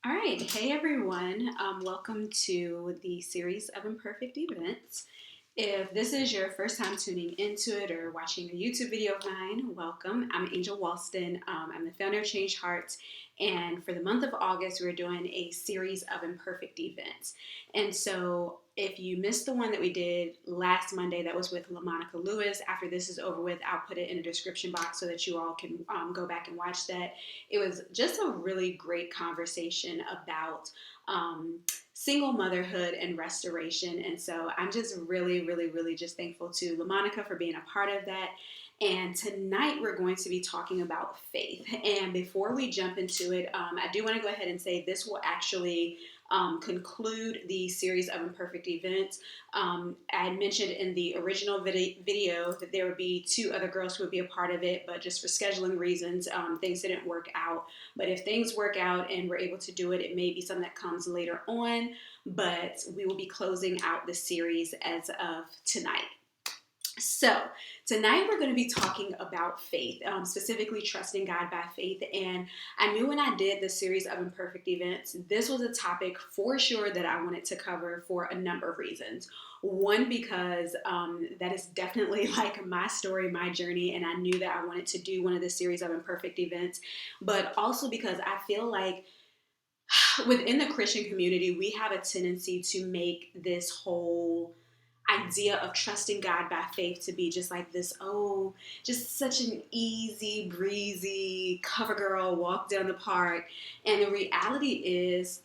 All right, hey everyone. Welcome to the series of Imperfect Events. If this is your first time tuning into it or watching a YouTube video of mine, welcome. I'm Angel Walston. I'm the founder of Change Hearts, and for the month of August, we're doing a series of Imperfect Events. And so, if you missed the one that we did last Monday, that was with LaMonica Lewis. After this is over with, I'll put it in the description box so that you all can go back and watch that. It was just a really great conversation about single motherhood and restoration. And so I'm just really just thankful to LaMonica for being a part of that. And tonight we're going to be talking about faith. And before we jump into it, I do want to go ahead and say this will actually conclude the series of imperfect events. I had mentioned in the original video that there would be two other girls who would be a part of it, but just for scheduling reasons, things didn't work out. But if things work out and we're able to do it, it may be something that comes later on. But we will be closing out the series as of tonight. So, tonight we're going to be talking about faith, specifically trusting God by faith. And I knew when I did the series of imperfect events, this was a topic for sure that I wanted to cover for a number of reasons. One, because that is definitely like my story, my journey, and I knew that I wanted to do one of the series of imperfect events. But also because I feel like within the Christian community, we have a tendency to make this whole idea of trusting God by faith to be just like this, oh, just such an easy breezy cover girl walk down the park. And the reality is,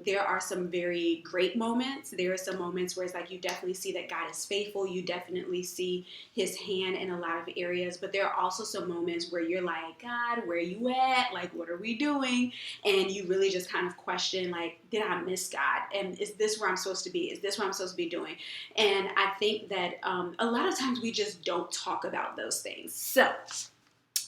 there are some very great moments. There are some moments where it's like you definitely see that God is faithful. You definitely see his hand in a lot of areas. But there are also some moments where you're like, God, where are you at? Like, what are we doing? And you really just kind of question, like, did I miss God? And is this where I'm supposed to be? Is this what I'm supposed to be doing? And I think that a lot of times we just don't talk about those things. So,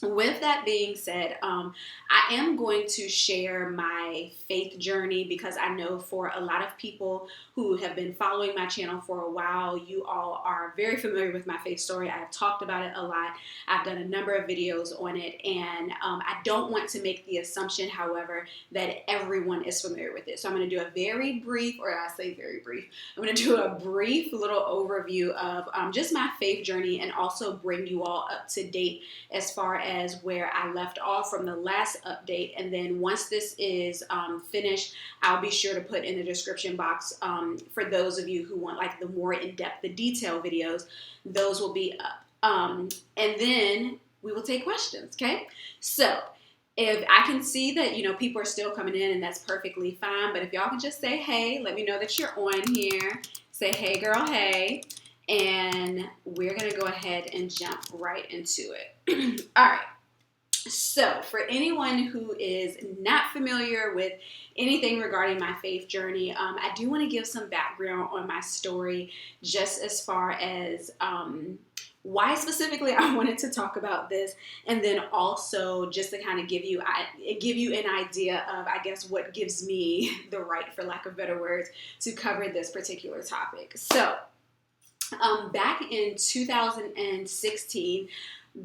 with that being said, I am going to share my faith journey because I know for a lot of people who have been following my channel for a while, you all are very familiar with my faith story. I have talked about it a lot. I've done a number of videos on it, and I don't want to make the assumption, however, that everyone is familiar with it. So I'm going to do a very brief, or I say very brief, I'm going to do a brief little overview of just my faith journey and also bring you all up to date as far as where I left off from the last update. And then once this is finished, I'll be sure to put in the description box for those of you who want like the more in-depth, the detailed videos, those will be up. And then we will take questions, okay? So if I can see that, people are still coming in, and that's perfectly fine. But if y'all can just say, hey, let me know that you're on here. Say, hey, girl, hey. And we're going to go ahead and jump right into it. All right. So, for anyone who is not familiar with anything regarding my faith journey, I do want to give some background on my story, just as far as why specifically I wanted to talk about this, and then also just to kind of give you an idea of, I guess, what gives me the right, for lack of better words, to cover this particular topic. So, back in 2016,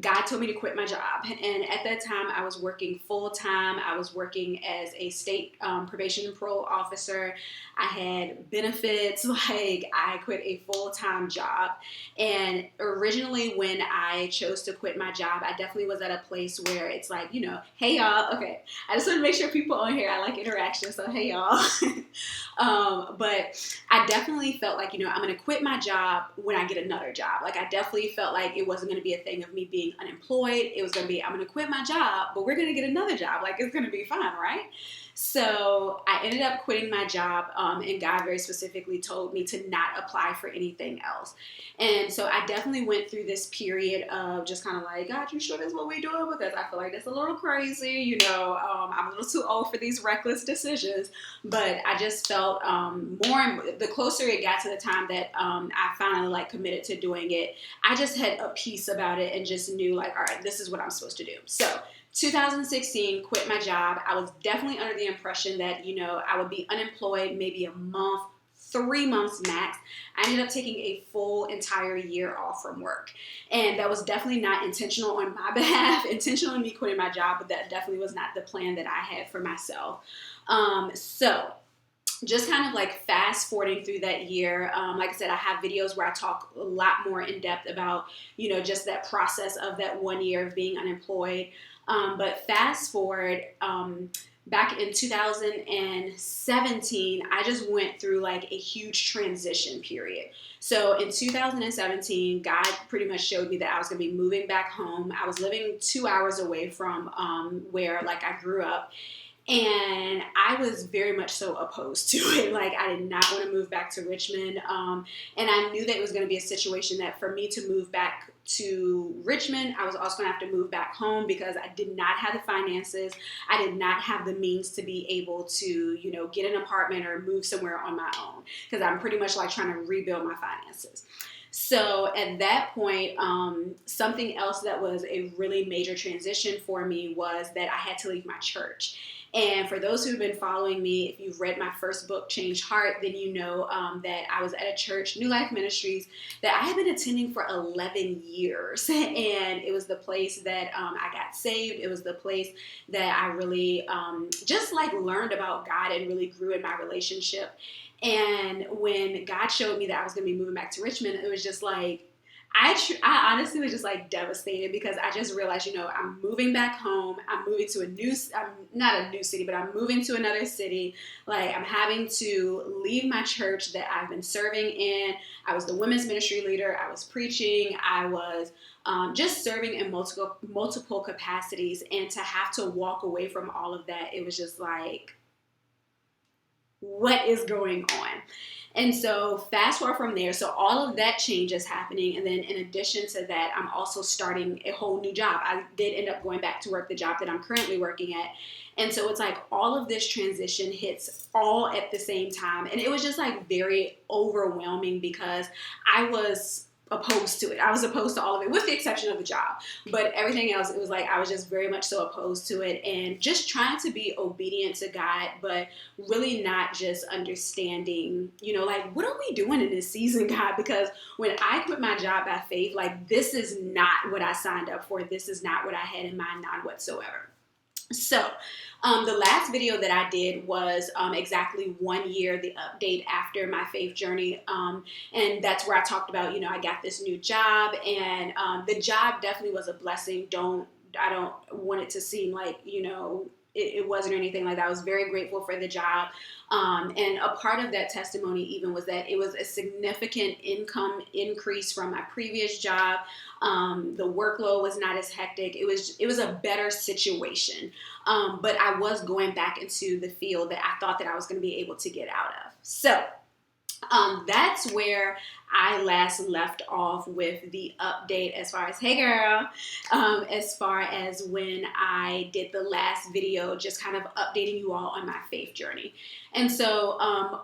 God told me to quit my job. And at that time, I was working full time. I was working as a state probation and parole officer. I had benefits. Like, I quit a full time job. And originally, when I chose to quit my job, I definitely was at a place where it's like, hey, y'all. Okay. I just want to make sure people on here, I like interaction. So, hey, y'all. But I definitely felt like, I'm going to quit my job when I get another job. Like, I definitely felt like it wasn't going to be a thing of me being unemployed. It was going to be, I'm going to quit my job, but we're going to get another job. Like, it's going to be fine, right? So I ended up quitting my job, and God very specifically told me to not apply for anything else. And so I definitely went through this period of just kind of like, God, you sure that's what we're doing? Because I feel like that's a little crazy. I'm a little too old for these reckless decisions. But I just felt the closer it got to the time that I finally like committed to doing it, I just had a peace about it and just knew like, all right, this is what I'm supposed to do. So 2016, quit my job. I was definitely under the impression that, I would be unemployed maybe a month, 3 months max, I ended up taking a full entire year off from work. And that was definitely not intentional on my behalf, intentional in me quitting my job, but that definitely was not the plan that I had for myself. So just kind of like fast forwarding through that year, like I said, I have videos where I talk a lot more in depth about, just that process of that 1 year of being unemployed. But fast forward, back in 2017, I just went through like a huge transition period. So in 2017, God pretty much showed me that I was going to be moving back home. I was living 2 hours away from where like I grew up. And I was very much so opposed to it. Like, I did not want to move back to Richmond. And I knew that it was going to be a situation that for me to move back to Richmond, I was also going to have to move back home because I did not have the finances. I did not have the means to be able to, get an apartment or move somewhere on my own because I'm pretty much like trying to rebuild my finances. So at that point, something else that was a really major transition for me was that I had to leave my church. And for those who've been following me, if you've read my first book, Changed Heart, then you know that I was at a church, New Life Ministries, that I had been attending for 11 years. And it was the place that I got saved. It was the place that I really just like learned about God and really grew in my relationship. And when God showed me that I was going to be moving back to Richmond, it was just like, I honestly was just like devastated because I just realized, I'm moving back home. I'm moving to not a new city, but I'm moving to another city. Like, I'm having to leave my church that I've been serving in. I was the women's ministry leader. I was preaching. I was just serving in multiple capacities. And to have to walk away from all of that, it was just like, what is going on? And so fast forward from there, so all of that change is happening. And then in addition to that, I'm also starting a whole new job. I did end up going back to work the job that I'm currently working at. And so it's like all of this transition hits all at the same time. And it was just like very overwhelming because I was opposed to it. I was opposed to all of it with the exception of the job, but everything else, it was like I was just very much so opposed to it and just trying to be obedient to God, but really not just understanding, like, what are we doing in this season, God? Because when I quit my job by faith, like, this is not what I signed up for. This is not what I had in mind, not whatsoever. So the last video that I did was exactly 1 year, the update after my faith journey. And that's where I talked about, I got this new job and the job definitely was a blessing. I don't want it to seem like, it wasn't or anything like that. I was very grateful for the job. And a part of that testimony even was that it was a significant income increase from my previous job. The workload was not as hectic. It was a better situation. But I was going back into the field that I thought that I was going to be able to get out of. So that's where I last left off with the update as far as, hey girl, as far as when I did the last video, just kind of updating you all on my faith journey. And so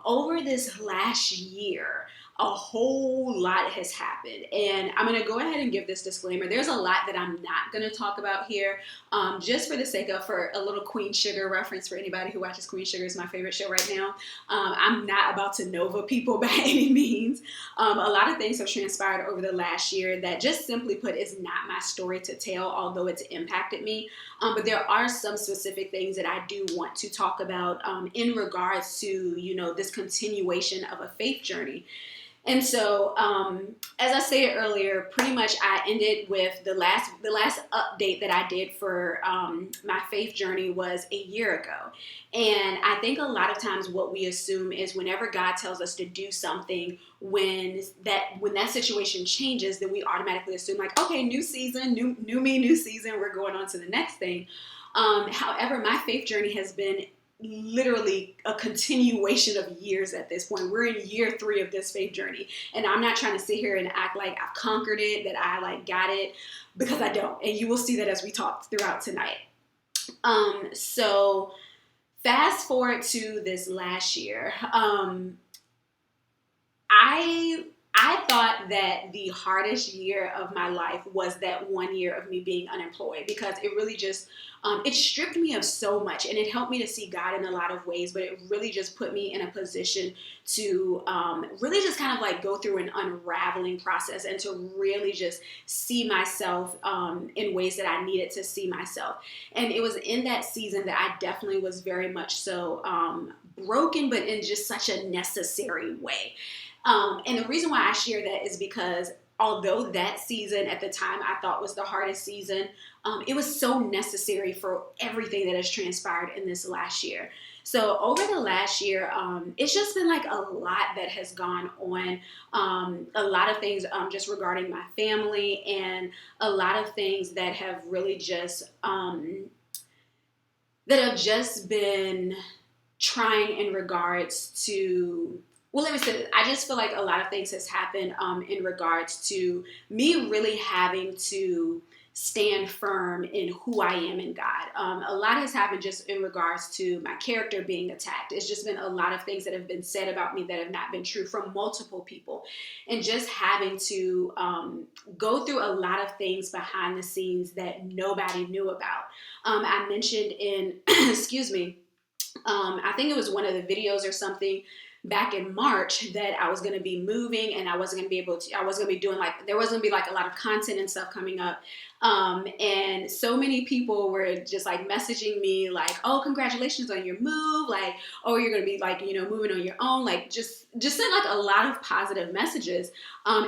over this last year, a whole lot has happened. And I'm going to go ahead and give this disclaimer. There's a lot that I'm not going to talk about here, just for the sake of, for a little Queen Sugar reference for anybody who watches Queen Sugar. Is my favorite show right now. I'm not about to Nova people by any means. A lot of things have transpired over the last year that just simply put is not my story to tell, although it's impacted me. But there are some specific things that I do want to talk about in regards to, this continuation of a faith journey. And so, as I stated earlier, pretty much I ended with the last update that I did for my faith journey was a year ago. And I think a lot of times what we assume is whenever God tells us to do something, when that situation changes, then we automatically assume like, okay, new season, new me, new season, we're going on to the next thing. However, my faith journey has been literally a continuation of years at this point. We're in year 3 of this faith journey. And I'm not trying to sit here and act like I've conquered it, that I like got it, because I don't. And you will see that as we talk throughout tonight. So fast forward to this last year. I I thought that the hardest year of my life was that 1 year of me being unemployed, because it really just it stripped me of so much, and it helped me to see God in a lot of ways, but it really just put me in a position to really just kind of like go through an unraveling process, and to really just see myself in ways that I needed to see myself. And it was in that season that I definitely was very much so broken, but in just such a necessary way. And the reason why I share that is because although that season at the time I thought was the hardest season, it was so necessary for everything that has transpired in this last year. So over the last year, it's just been like a lot that has gone on. A lot of things just regarding my family, and a lot of things that have really just been trying in regards to, well, let me say this. I just feel like a lot of things has happened in regards to me really having to stand firm in who I am in God. A lot has happened just in regards to my character being attacked. It's just been a lot of things that have been said about me that have not been true from multiple people. And just having to go through a lot of things behind the scenes that nobody knew about. I mentioned in, excuse me, I think it was one of the videos or something back in March that I was going to be moving, and I wasn't going to be able to, I wasn't going to be doing like, there wasn't going to be like a lot of content and stuff coming up. And so many people were just like messaging me like, oh, congratulations on your move. Like, oh, you're going to be like, moving on your own. Like just sent like a lot of positive messages,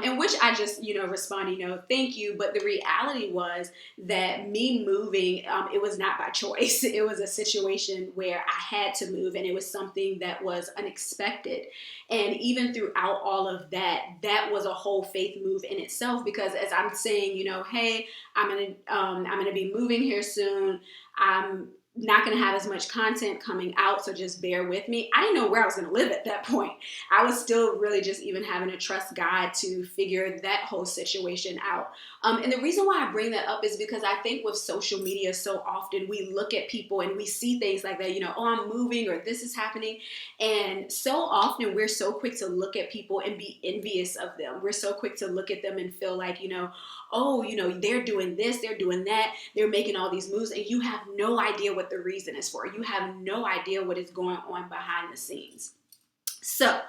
in which I just, respond, thank you. But the reality was that me moving, it was not by choice. It was a situation where I had to move, and it was something that was unexpected. And even throughout all of that, that was a whole faith move in itself, because as I'm saying, hey, I'm gonna be moving here soon. I'm not going to have as much content coming out, so just bear with me. I didn't know where I was going to live at that point. I was still really just even having to trust God to figure that whole situation out. And the reason why I bring that up is because I think with social media, so often we look at people and we see things like that, oh, I'm moving, or this is happening. And so often we're so quick to look at people and be envious of them. We're so quick to look at them and feel like, oh, they're doing this, they're doing that, they're making all these moves, and you have no idea what the reason is for. You have no idea what is going on behind the scenes. So,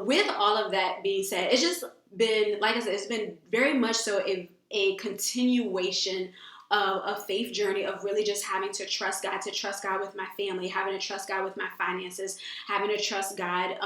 with all of that being said, it's just been, like I said, it's been very much so a continuation of a faith journey of really just having to trust God with my family, having to trust God with my finances, having to trust God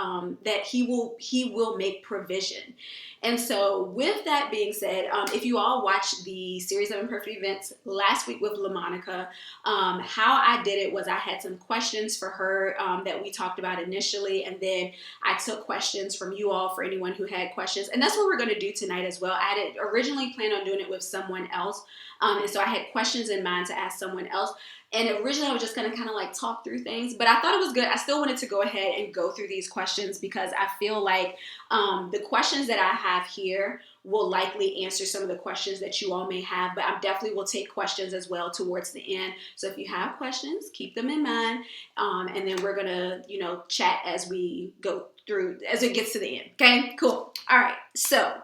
that He will make provision. And so with that being said, if you all watched the series of Imperfect Events last week with LaMonica, how I did it was I had some questions for her that we talked about initially, and then I took questions from you all for anyone who had questions. And that's what we're going to do tonight as well. I had originally planned on doing it with someone else, and so I had questions in mind to ask someone else. And originally I was just going to kind of like talk through things, but I thought it was good. I still wanted to go ahead and go through these questions, because I feel like the questions that I have here will likely answer some of the questions that you all may have, but I definitely will take questions as well towards the end. So if you have questions, keep them in mind. And then we're going to, chat as we go through, as it gets to the end. Okay, cool. All right. So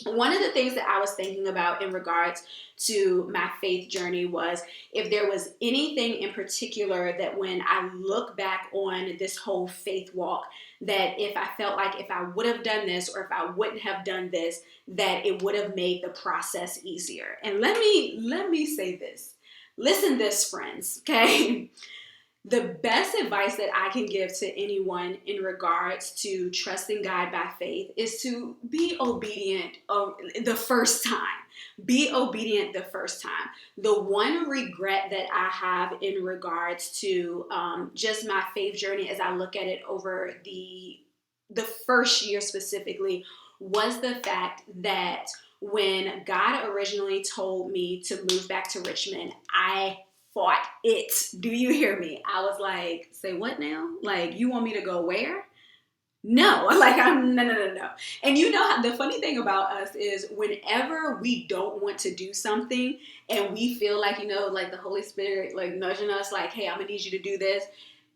one of the things that I was thinking about in regards to my faith journey was if there was anything in particular that when I look back on this whole faith walk, that if I felt like if I would have done this, or if I wouldn't have done this, that it would have made the process easier. And let me say this. Listen this, friends, okay? The best advice that I can give to anyone in regards to trusting God by faith is to be obedient the first time. Be obedient the first time. The one regret that I have in regards to just my faith journey as I look at it over the first year specifically was the fact that when God originally told me to move back to Richmond, I fought it. Do you hear me? I was like, say what now? Like, you want me to go where? No, like no. And the funny thing about us is whenever we don't want to do something and we feel like, like the Holy Spirit, like nudging us, like, hey, I'm gonna need you to do this.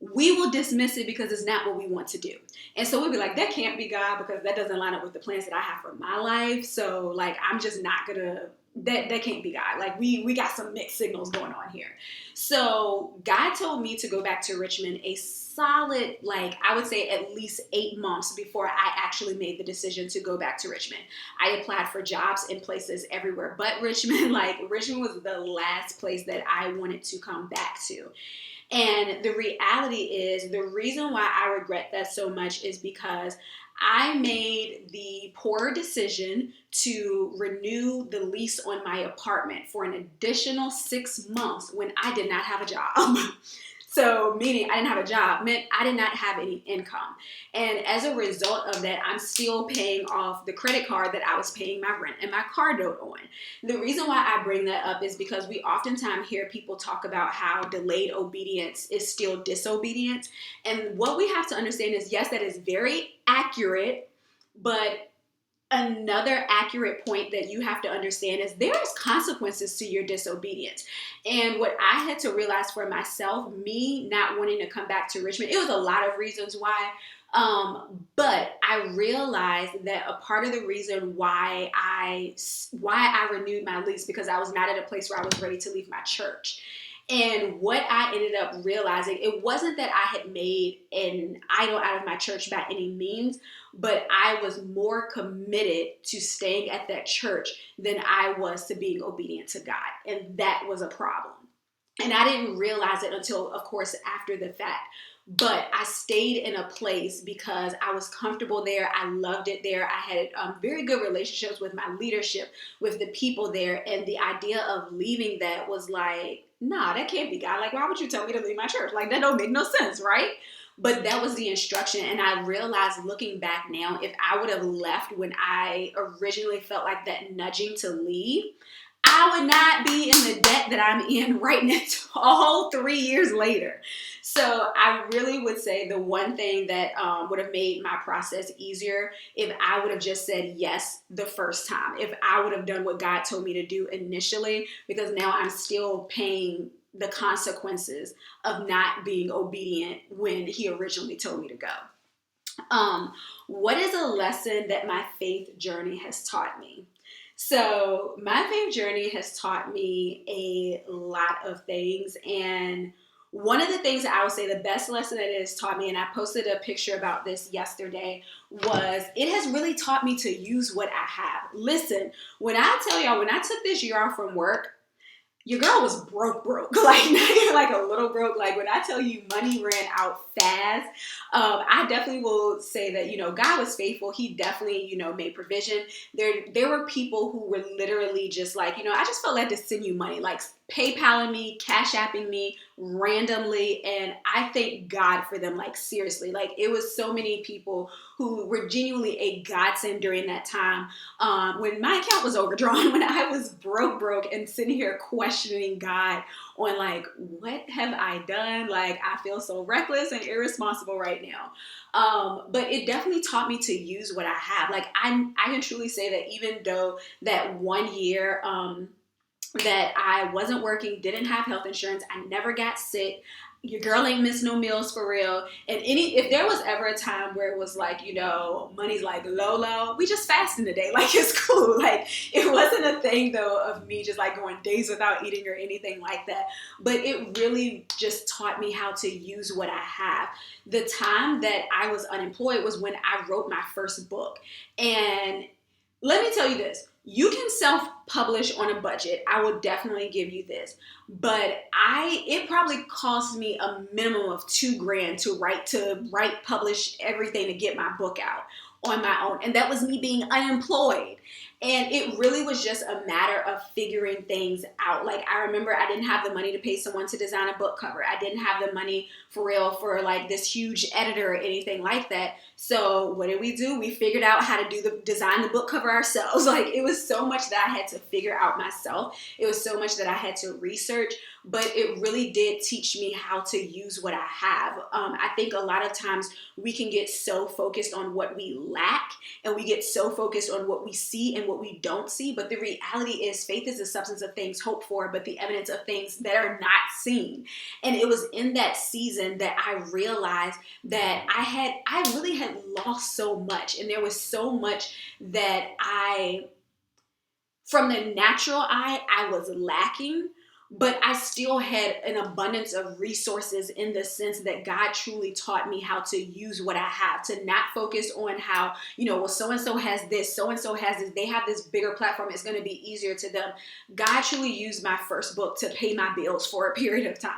we will dismiss it because it's not what we want to do. And so we'll be like, that can't be God because that doesn't line up with the plans that I have for my life. So like, I'm just not gonna, that can't be God. Like we got some mixed signals going on here. So God told me to go back to Richmond a solid, like I would say at least 8 months before I actually made the decision to go back to Richmond. I applied for jobs in places everywhere but Richmond. Like Richmond was the last place that I wanted to come back to. And the reality is, the reason why I regret that so much is because I made the poor decision to renew the lease on my apartment for an additional 6 months when I did not have a job. So meaning I didn't have a job meant I did not have any income. And as a result of that, I'm still paying off the credit card that I was paying my rent and my car note on. The reason why I bring that up is because we oftentimes hear people talk about how delayed obedience is still disobedience. And what we have to understand is, yes, that is very accurate, but another accurate point that you have to understand is there's consequences to your disobedience. And what I had to realize for myself, me not wanting to come back to Richmond, it was a lot of reasons why. But I realized that a part of the reason why I renewed my lease because I was not at a place where I was ready to leave my church. And what I ended up realizing, it wasn't that I had made an idol out of my church by any means, but I was more committed to staying at that church than I was to being obedient to God. And that was a problem. And I didn't realize it until, of course, after the fact. But I stayed in a place because I was comfortable there. I loved it there. I had very good relationships with my leadership, with the people there. And the idea of leaving that was like, nah, that can't be God. Like, why would you tell me to leave my church? Like, that don't make no sense, right? But that was the instruction. And I realized looking back now, if I would have left when I originally felt like that nudging to leave, I would not be in the debt that I'm in right now, a whole 3 years later. So I really would say the one thing that would have made my process easier if I would have just said yes the first time, if I would have done what God told me to do initially, because now I'm still paying the consequences of not being obedient when he originally told me to go. What is a lesson that my faith journey has taught me? So my faith journey has taught me a lot of things. And one of the things that I would say the best lesson that it has taught me, and I posted a picture about this yesterday, was it has really taught me to use what I have. Listen, when I tell y'all, when I took this year off from work, your girl was broke. Like, not even like a little broke. Like, when I tell you money ran out fast, I definitely will say that, God was faithful. He definitely, made provision. There were people who were literally just like, I just felt like to send you money, like PayPaling me, Cash Apping me randomly. And I thank God for them. Like, seriously, like it was so many people who were genuinely a godsend during that time. When my account was overdrawn, when I was broke and sitting here questioning God on like, what have I done? Like, I feel so reckless and irresponsible right now. But it definitely taught me to use what I have. Like, I can truly say that even though that 1 year, that I wasn't working, didn't have health insurance, I never got sick. Your girl ain't missed no meals for real. And if there was ever a time where it was like, money's like low, we just fasting today. Like, it's cool. Like, it wasn't a thing though of me just like going days without eating or anything like that. But it really just taught me how to use what I have. The time that I was unemployed was when I wrote my first book. And let me tell you this. You can self-publish on a budget. I will definitely give you this. But it probably cost me a minimum of $2,000 to write, publish everything to get my book out on my own. And that was me being unemployed. And it really was just a matter of figuring things out. Like, I remember I didn't have the money to pay someone to design a book cover. I didn't have the money for real for like this huge editor or anything like that. So what did we do? We figured out how to design the book cover ourselves. Like, it was so much that I had to figure out myself. It was so much that I had to research, but it really did teach me how to use what I have. I think a lot of times we can get so focused on what we lack, and we get so focused on what we see and in what we don't see, but the reality is faith is the substance of things hoped for, but the evidence of things that are not seen. And it was in that season that I realized that I really had lost so much, and there was so much that from the natural eye, I was lacking, but I still had an abundance of resources in the sense that God truly taught me how to use what I have, to not focus on how, well, so-and-so has this, so-and-so has this, they have this bigger platform, it's going to be easier to them. God truly used my first book to pay my bills for a period of time.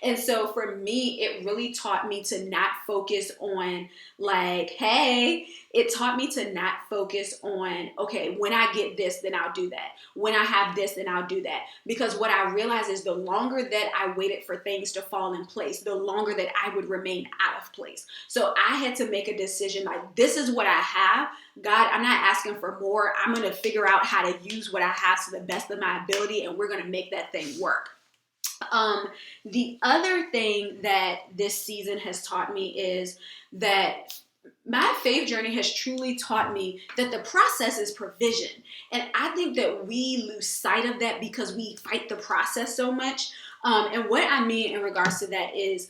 And so for me, it really taught me to not focus on like, hey, it taught me to not focus on, okay, when I get this, then I'll do that. When I have this, then I'll do that. Because what I realized is the longer that I waited for things to fall in place, the longer that I would remain out of place. So I had to make a decision like, this is what I have. God, I'm not asking for more. I'm going to figure out how to use what I have to the best of my ability, and we're going to make that thing work. The other thing that this season has taught me is that my faith journey has truly taught me that the process is provision. And I think that we lose sight of that because we fight the process so much. And what I mean in regards to that is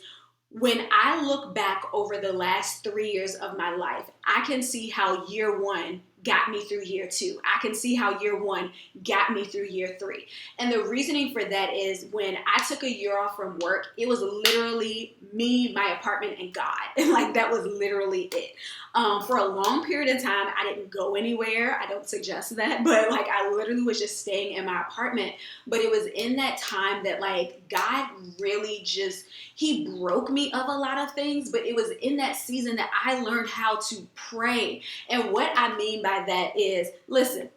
when I look back over the last 3 years of my life, I can see how year one got me through year two. I can see how year one got me through year three. And the reasoning for that is when I took a year off from work, it was literally me, my apartment, and God. And like that was literally it. For a long period of time, I didn't go anywhere. I don't suggest that, but like I literally was just staying in my apartment. But it was in that time that like God really just, he broke me of a lot of things, but it was in that season that I learned how to pray. And what I mean by that is, listen,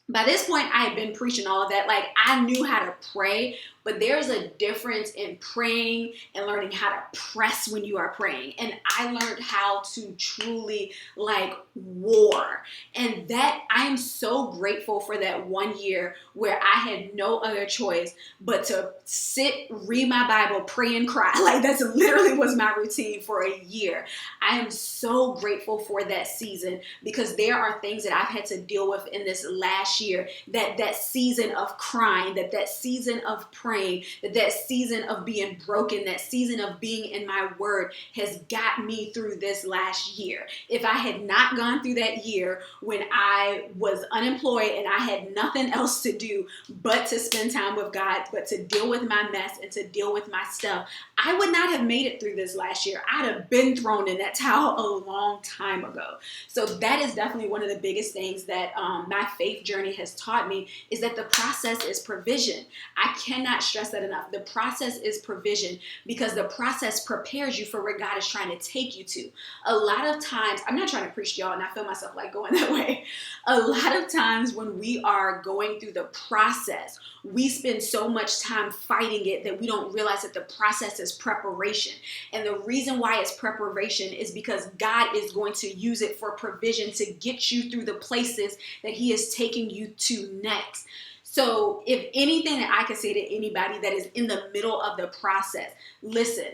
by this point, I had been preaching all of that. Like I knew how to pray, but there's a difference in praying and learning how to press when you are praying. And I learned how to truly like war. And that I am so grateful for that 1 year where I had no other choice but to sit, read my Bible, pray and cry. Like that's literally was my routine for a year. I am so grateful for that season because there are things that I've had to deal with in this last year, that season of crying, that season of praying, that season of being broken, that season of being in my word has got me through this last year. If I had not gone through that year when I was unemployed and I had nothing else to do but to spend time with God, but to deal with my mess and to deal with my stuff, I would not have made it through this last year. I'd have been thrown in that towel a long time ago. So that is definitely one of the biggest things that my faith journey has taught me is that the process is provision. I cannot stress that enough. The process is provision because the process prepares you for where God is trying to take you to. A lot of times, I'm not trying to preach to y'all and I feel myself like going that way. A lot of times when we are going through the process, we spend so much time fighting it that we don't realize that the process is preparation. And the reason why it's preparation is because God is going to use it for provision to get you through the places that he is taking you to next. So if anything that I can say to anybody that is in the middle of the process, listen,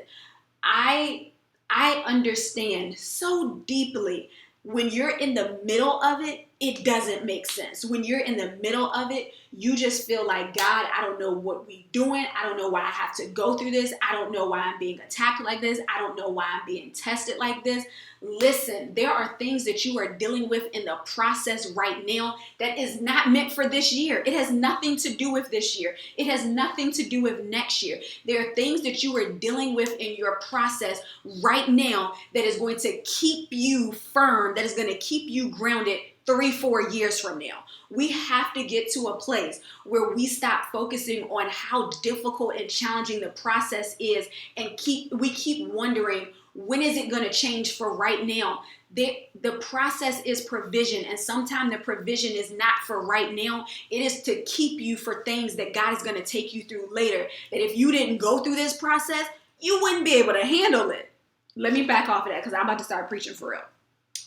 I understand so deeply when you're in the middle of it, it doesn't make sense. When you're in the middle of it, you just feel like, God, I don't know what we're doing. I don't know why I have to go through this. I don't know why I'm being attacked like this. I don't know why I'm being tested like this. Listen, there are things that you are dealing with in the process right now that is not meant for this year. It has nothing to do with this year. It has nothing to do with next year. There are things that you are dealing with in your process right now that is going to keep you firm, that is going to keep you grounded 3-4 years from now. We have to get to a place where we stop focusing on how difficult and challenging the process is and we keep wondering, when is it going to change for right now? The process is provision, and sometimes the provision is not for right now. It is to keep you for things that God is going to take you through later. That if you didn't go through this process, you wouldn't be able to handle it. Let me back off of that because I'm about to start preaching for real.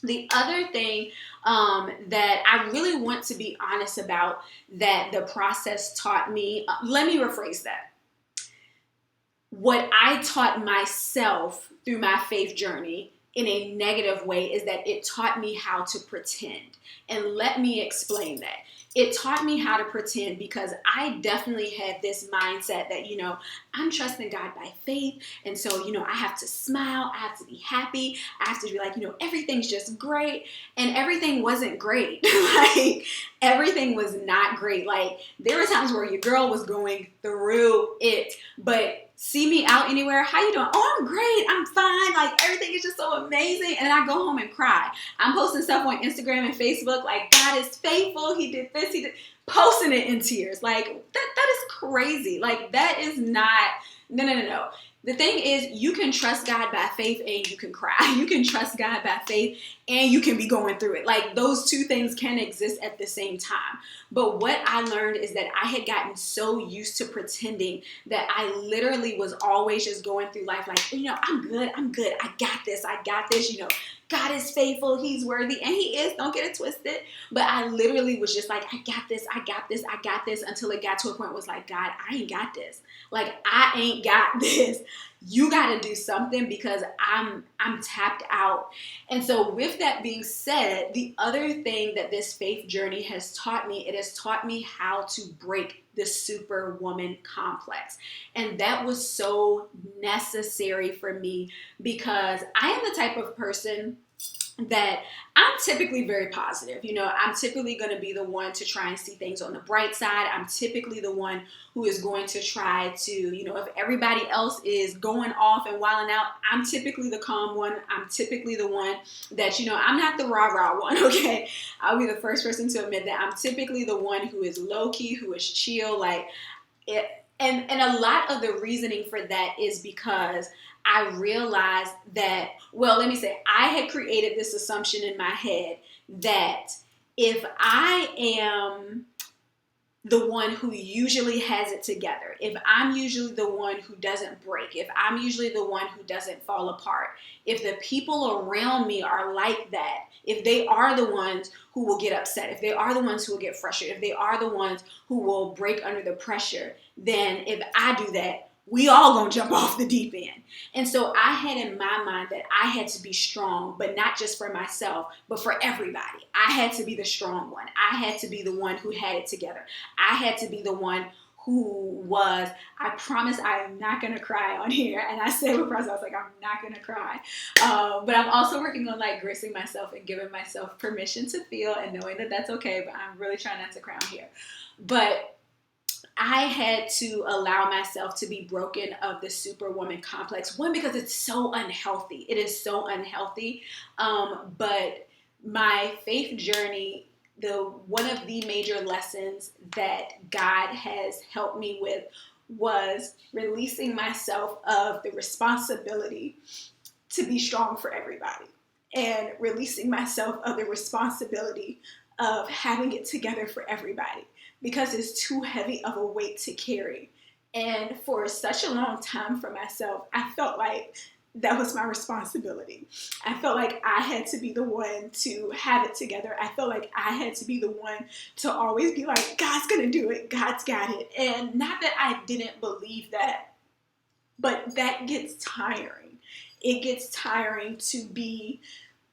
The other thing that I really want to be honest about that the process taught me, let me rephrase that. What I taught myself through my faith journey in a negative way is that it taught me how to pretend. And let me explain that. It taught me how to pretend because I definitely had this mindset that, I'm trusting God by faith. And so, I have to smile. I have to be happy. I have to be like, everything's just great. And everything wasn't great. Like, everything was not great. Like, there were times where your girl was going through it. But see me out anywhere, how you doing? Oh, I'm great. I'm fine. Like, everything is just so amazing. And I go home and cry. I'm posting stuff on Instagram and Facebook like, God is faithful. He did this. He did, posting it in tears. Like, that is crazy. Like, that is not, no. The thing is, you can trust God by faith and you can cry. You can trust God by faith and you can be going through it. Like, those two things can exist at the same time. But what I learned is that I had gotten so used to pretending that I literally was always just going through life like, I'm good. I got this. God is faithful. He's worthy. And he is. Don't get it twisted. But I literally was just like, I got this until it got to a point where it was like, God, I ain't got this. Like, I ain't got this. You got to do something because I'm tapped out. And so with that being said, the other thing that this faith journey has taught me, it has taught me how to break the superwoman complex. And that was so necessary for me because I am the type of person that I'm typically very positive. I'm typically going to be the one to try and see things on the bright side. I'm typically the one who is going to try to, if everybody else is going off and wilding out, I'm typically the calm one. I'm typically the one that, I'm not the rah-rah one, okay? I'll be the first person to admit that. I'm typically the one who is low-key, who is chill, like it. And a lot of the reasoning for that is because I realized that, I had created this assumption in my head that if I am the one who usually has it together, if I'm usually the one who doesn't break, if I'm usually the one who doesn't fall apart, if the people around me are like that, if they are the ones who will get upset, if they are the ones who will get frustrated, if they are the ones who will break under the pressure, then if I do that, we all gonna jump off the deep end. And so I had in my mind that I had to be strong, but not just for myself, but for everybody. I had to be the strong one. I had to be the one who had it together. I had to be the one who was, I promise I am not gonna cry on here. And I said with myself, I was like, I'm not gonna cry. But I'm also working on like gracing myself and giving myself permission to feel and knowing that that's okay, but I'm really trying not to cry on here. But I had to allow myself to be broken of the superwoman complex. One, because it's so unhealthy. It is so unhealthy. But my faith journey, one of the major lessons that God has helped me with was releasing myself of the responsibility to be strong for everybody and releasing myself of the responsibility of having it together for everybody, because it's too heavy of a weight to carry. And for such a long time for myself, I felt like that was my responsibility. I felt like I had to be the one to have it together. I felt like I had to be the one to always be like, God's gonna do it. God's got it. And not that I didn't believe that, but that gets tiring. It gets tiring to be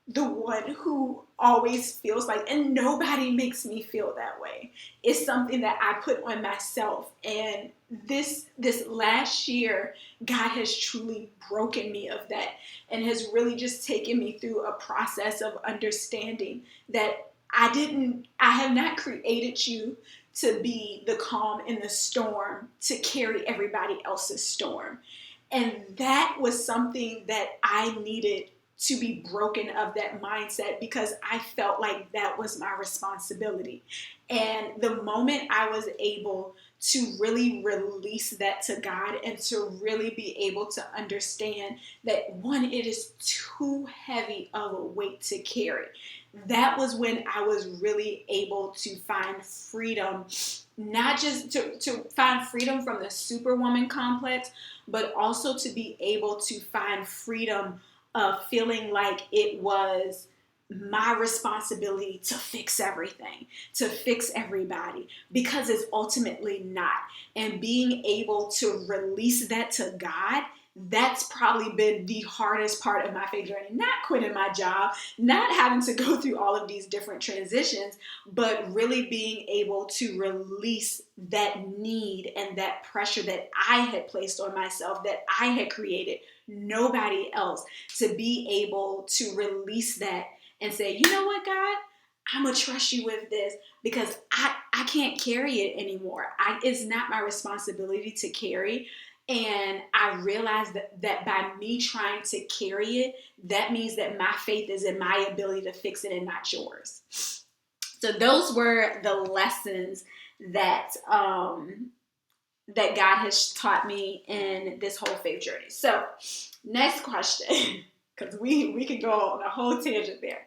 the one who always feels like, and nobody makes me feel that way. It's something that I put on myself. And this last year, God has truly broken me of that and has really just taken me through a process of understanding that I have not created you to be the calm in the storm, to carry everybody else's storm. And that was something that I needed to be broken of that mindset, because I felt like that was my responsibility. And the moment I was able to really release that to God and to really be able to understand that, one, it is too heavy of a weight to carry. That was when I was really able to find freedom, not just to find freedom from the superwoman complex, but also to be able to find freedom of feeling like it was my responsibility to fix everything, to fix everybody, because it's ultimately not. And being able to release that to God, that's probably been the hardest part of my faith journey. Not quitting my job, not having to go through all of these different transitions, but really being able to release that need and that pressure that I had placed on myself, that I had created, nobody else, to be able to release that and say, you know what, God, I'm going to trust you with this because I can't carry it anymore. It's not my responsibility to carry. And I realized that by me trying to carry it, that means that my faith is in my ability to fix it and not yours. So those were the lessons that that God has taught me in this whole faith journey. So next question, because we could go on a whole tangent there.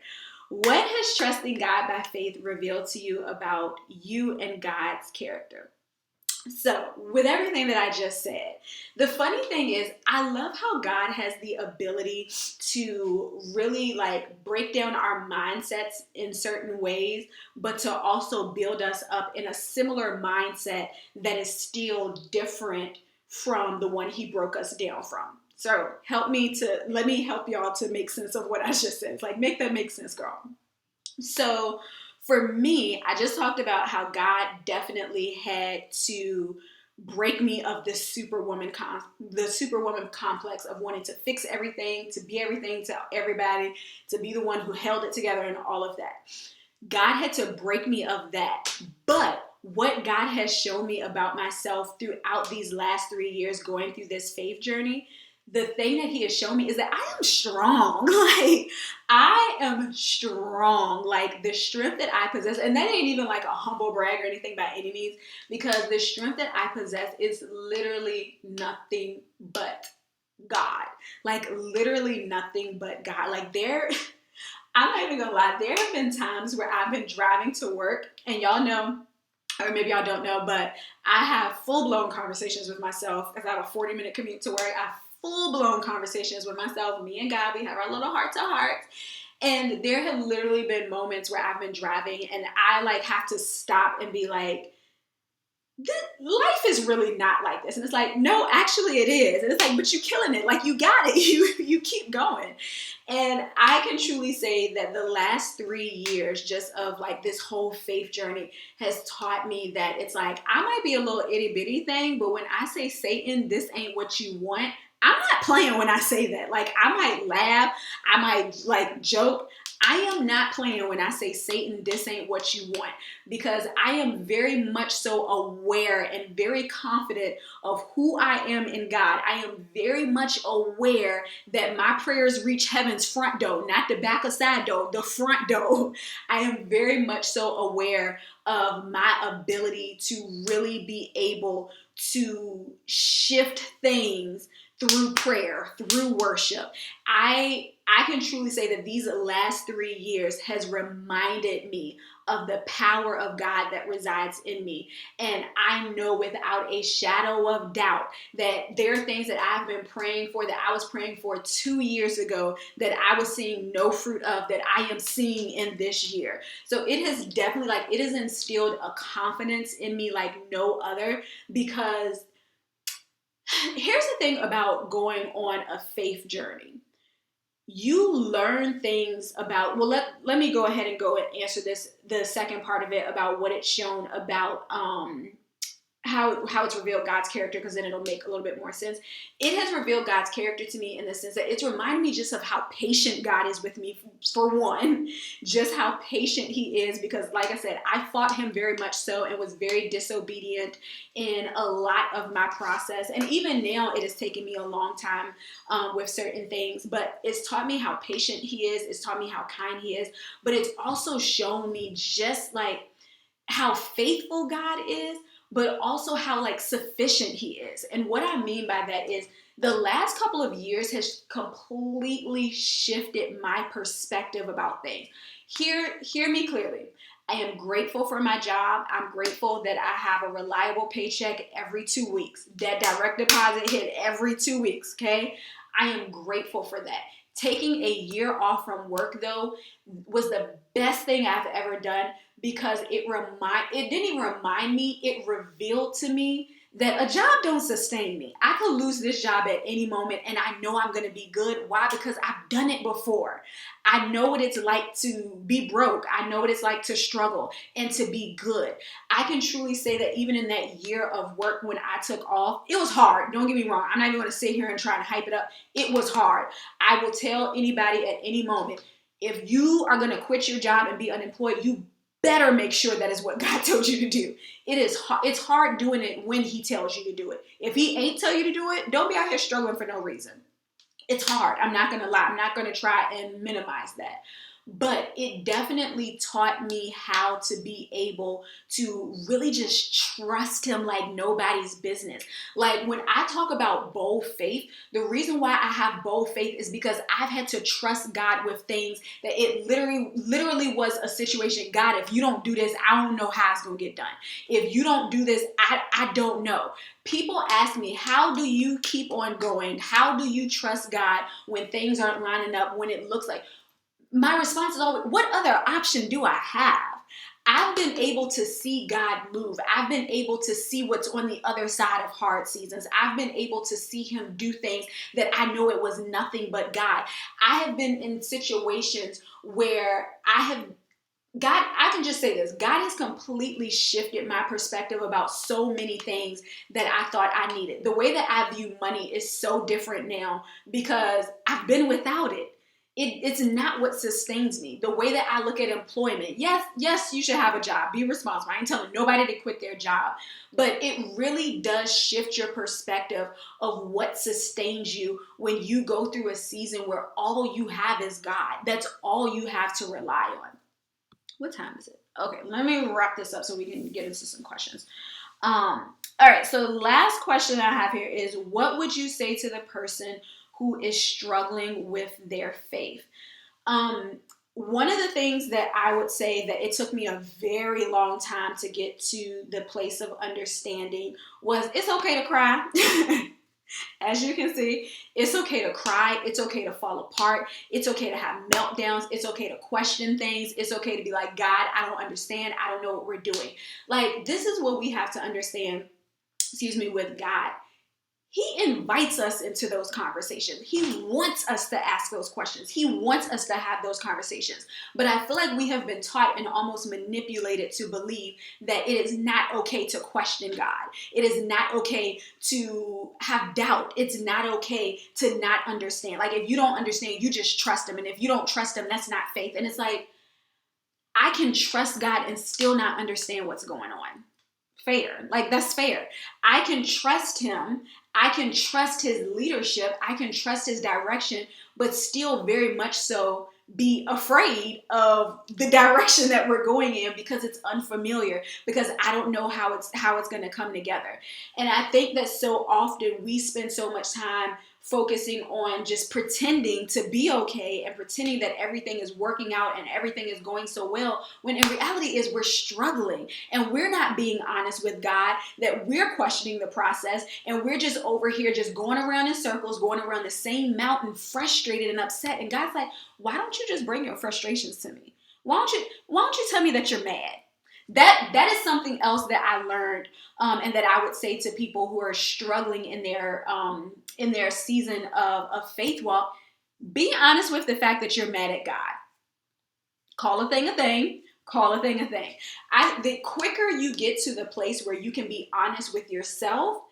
What has trusting God by faith revealed to you about you and God's character? So, with everything that I just said, the funny thing is, I love how God has the ability to really like break down our mindsets in certain ways, but to also build us up in a similar mindset that is still different from the one He broke us down from. So, let me help y'all to make sense of what I just said. It's like, make that make sense, girl. So for me, I just talked about how God definitely had to break me of the superwoman complex of wanting to fix everything, to be everything to everybody, to be the one who held it together and all of that. God had to break me of that. But what God has shown me about myself throughout these last 3 years going through this faith journey, the thing that He has shown me is that I am strong. Like, I am strong. Like, the strength that I possess, and that ain't even like a humble brag or anything by any means, because the strength that I possess is literally nothing but God. Like, literally nothing but God. Like, I'm not even gonna lie, there have been times where I've been driving to work, and y'all know, or maybe y'all don't know, but I have full-blown conversations with myself. If I have a 40-minute commute to work, I have full-blown conversations with myself. Me and God, we have our little heart-to-heart. And there have literally been moments where I've been driving and I like have to stop and be like, life is really not like this. And it's like, no, actually it is. And it's like, but you're killing it. Like, you got it. You keep going. And I can truly say that the last 3 years just of like this whole faith journey has taught me that it's like, I might be a little itty bitty thing, but when I say, Satan, this ain't what you want, I'm not playing when I say that. Like, I might laugh, I might like joke. I am not playing when I say, Satan, this ain't what you want, because I am very much so aware and very confident of who I am in God. I am very much aware that my prayers reach heaven's front door, not the back or side door, the front door. I am very much so aware of my ability to really be able to shift things through prayer, through worship. I can truly say that these last 3 years has reminded me of the power of God that resides in me. And I know without a shadow of doubt that there are things that I've been praying for, that I was praying for 2 years ago, that I was seeing no fruit of, that I am seeing in this year. So it has definitely, like, it has instilled a confidence in me like no other, because here's the thing about going on a faith journey. You learn things about, well, let me go ahead and go and answer the second part of it about what it's shown about how it's revealed God's character, because then it'll make a little bit more sense. It has revealed God's character to me in the sense that it's reminded me just of how patient God is with me, for one, just how patient He is, because like I said, I fought Him very much so and was very disobedient in a lot of my process. And even now it has taken me a long time with certain things, but it's taught me how patient He is. It's taught me how kind He is, but it's also shown me just like how faithful God is, but also how like sufficient He is. And what I mean by that is the last couple of years has completely shifted my perspective about things. Hear me clearly. I am grateful for my job. I'm grateful that I have a reliable paycheck every 2 weeks. That direct deposit hit every 2 weeks, okay? I am grateful for that. Taking a year off from work, though, was the best thing I've ever done, because it didn't even remind me, it revealed to me that a job don't sustain me. I could lose this job at any moment and I know I'm going to be good. Why? Because I've done it before. I know what it's like to be broke. I know what it's like to struggle and to be good. I can truly say that even in that year of work when I took off, it was hard. Don't get me wrong. I'm not even going to sit here and try to hype it up. It was hard. I will tell anybody at any moment, if you are going to quit your job and be unemployed, you better make sure that is what God told you to do. It's hard doing it when he tells you to do it. If he ain't tell you to do it, don't be out here struggling for no reason. It's hard. I'm not going to lie. I'm not going to try and minimize that. But it definitely taught me how to be able to really just trust him like nobody's business. Like when I talk about bold faith, the reason why I have bold faith is because I've had to trust God with things that it literally was a situation. God, if you don't do this, I don't know how it's going to get done. If you don't do this, I don't know. People ask me, how do you keep on going? How do you trust God when things aren't lining up, when it looks like? My response is always, what other option do I have? I've been able to see God move. I've been able to see what's on the other side of hard seasons. I've been able to see him do things that I know it was nothing but God. I have been in situations where I can just say this, God has completely shifted my perspective about so many things that I thought I needed. The way that I view money is so different now because I've been without it. It's not what sustains me. The way that I look at employment, yes, you should have a job. Be responsible. I ain't telling nobody to quit their job. But it really does shift your perspective of what sustains you when you go through a season where all you have is God. That's all you have to rely on. What time is it? Okay, let me wrap this up so we can get into some questions. All right, so the last question I have here is, what would you say to the person who is struggling with their faith? One of the things that I would say that it took me a very long time to get to the place of understanding was it's okay to cry. As you can see, it's okay to cry. It's okay to fall apart. It's okay to have meltdowns. It's okay to question things. It's okay to be like, God, I don't understand. I don't know what we're doing. Like, this is what we have to understand, with God. He invites us into those conversations. He wants us to ask those questions. He wants us to have those conversations. But I feel like we have been taught and almost manipulated to believe that it is not okay to question God. It is not okay to have doubt. It's not okay to not understand. Like if you don't understand, you just trust him. And if you don't trust him, that's not faith. And it's like, I can trust God and still not understand what's going on. Fair. Like that's fair. I can trust him. I can trust his leadership. I can trust his direction, but still very much so be afraid of the direction that we're going in because it's unfamiliar, because I don't know how it's going to come together. And I think that so often we spend so much time focusing on just pretending to be okay and pretending that everything is working out and everything is going so well, when in reality is we're struggling and we're not being honest with God, that we're questioning the process and we're just over here just going around in circles, going around the same mountain, frustrated and upset. And God's like, why don't you just bring your frustrations to me? Why don't you tell me that you're mad? That is something else that I learned, and that I would say to people who are struggling in their season of faith walk. Be honest with the fact that you're mad at God. Call a thing a thing. Call a thing a thing. The quicker you get to the place where you can be honest with yourself,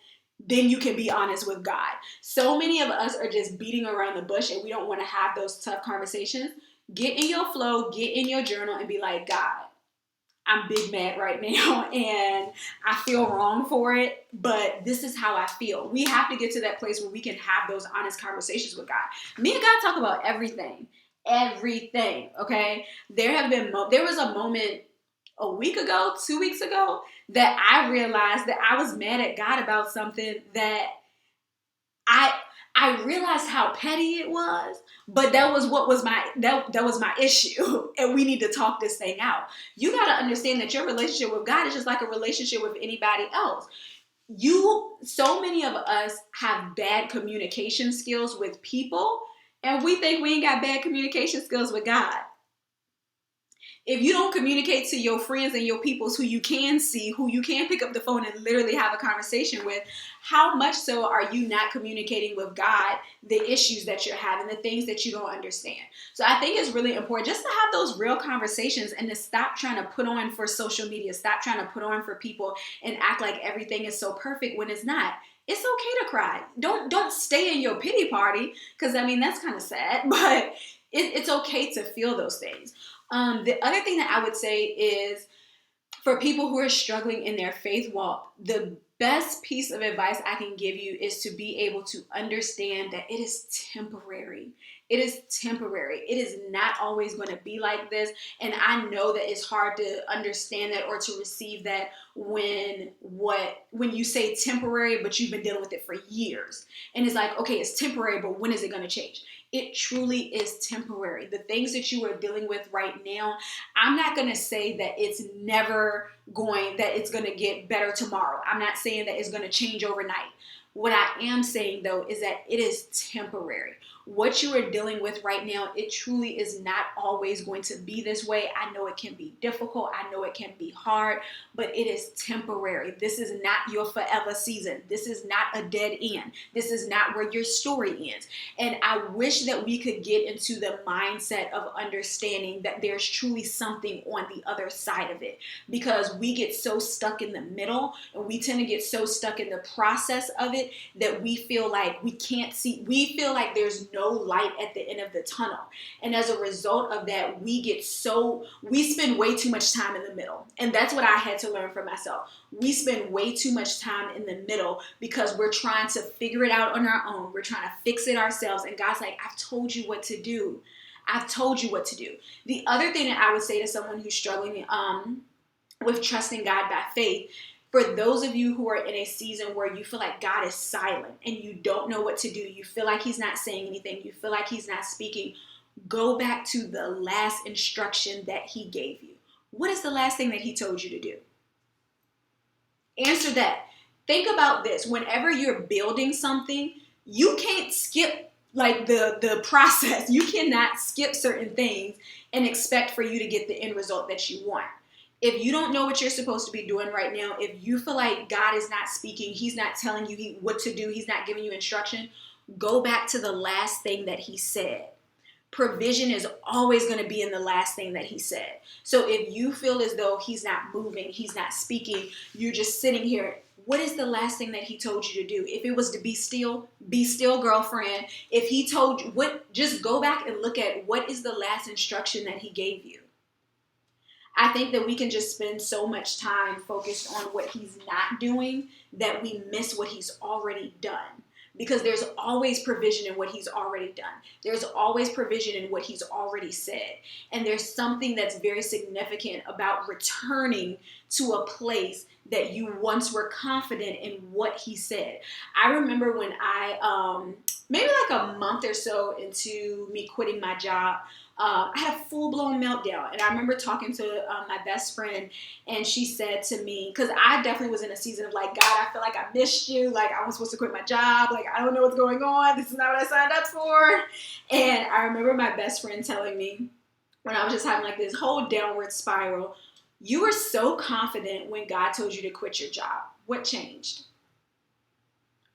then you can be honest with God. So many of us are just beating around the bush and we don't want to have those tough conversations. Get in your flow, get in your journal and be like, God, I'm big mad right now and I feel wrong for it, but this is how I feel. We have to get to that place where we can have those honest conversations with God. Me and God talk about everything, okay? There was a moment a week ago, 2 weeks ago, that I realized that I was mad at God about something that I realized how petty it was, but that was my issue, and we need to talk this thing out. You got to understand that your relationship with God is just like a relationship with anybody else. So many of us have bad communication skills with people, and we think we ain't got bad communication skills with God. If you don't communicate to your friends and your peoples who you can see, who you can pick up the phone and literally have a conversation with, how much so are you not communicating with God the issues that you're having, the things that you don't understand? So I think it's really important just to have those real conversations and to stop trying to put on for social media, stop trying to put on for people and act like everything is so perfect when it's not. It's okay to cry. Don't stay in your pity party, because I mean that's kind of sad, but it's okay to feel those things. The other thing that I would say is, for people who are struggling in their faith walk, the best piece of advice I can give you is to be able to understand that it is temporary. It is temporary. It is not always going to be like this. And I know that it's hard to understand that or to receive that when you say temporary, but you've been dealing with it for years. And it's like, okay, it's temporary, but when is it going to change? It truly is temporary. The things that you are dealing with right now, I'm not going to say that it's going to get better tomorrow. I'm not saying that it's going to change overnight. What I am saying, though, is that it is temporary. What you are dealing with right now, it truly is not always going to be this way. I know it can be difficult. I know it can be hard, but it is temporary. This is not your forever season. This is not a dead end. This is not where your story ends. And I wish that we could get into the mindset of understanding that there's truly something on the other side of it, because we get so stuck in the middle and we tend to get so stuck in the process of it that we feel like we can't see. We feel like there's no light at the end of the tunnel. And as a result of that, we spend way too much time in the middle. And that's what I had to learn for myself. We spend way too much time in the middle because we're trying to figure it out on our own. We're trying to fix it ourselves. And God's like, I've told you what to do. I've told you what to do. The other thing that I would say to someone who's struggling with trusting God by faith, for those of you who are in a season where you feel like God is silent and you don't know what to do, you feel like he's not saying anything, you feel like he's not speaking, go back to the last instruction that he gave you. What is the last thing that he told you to do? Answer that. Think about this. Whenever you're building something, you can't skip like the process. You cannot skip certain things and expect for you to get the end result that you want. If you don't know what you're supposed to be doing right now, if you feel like God is not speaking, he's not telling you what to do, he's not giving you instruction, go back to the last thing that he said. Provision is always going to be in the last thing that he said. So if you feel as though he's not moving, he's not speaking, you're just sitting here, what is the last thing that he told you to do? If it was to be still, girlfriend. If he told you just go back and look at what is the last instruction that he gave you. I think that we can just spend so much time focused on what he's not doing that we miss what he's already done. Because there's always provision in what he's already done. There's always provision in what he's already said. And there's something that's very significant about returning to a place that you once were confident in what he said. I remember when maybe like a month or so into me quitting my job, I had a full-blown meltdown. And I remember talking to my best friend, and she said to me, because I definitely was in a season of like, God, I feel like I missed you. Like, I was supposed to quit my job. Like, I don't know what's going on. This is not what I signed up for. And I remember my best friend telling me, when I was just having like this whole downward spiral, you were so confident when God told you to quit your job. What changed?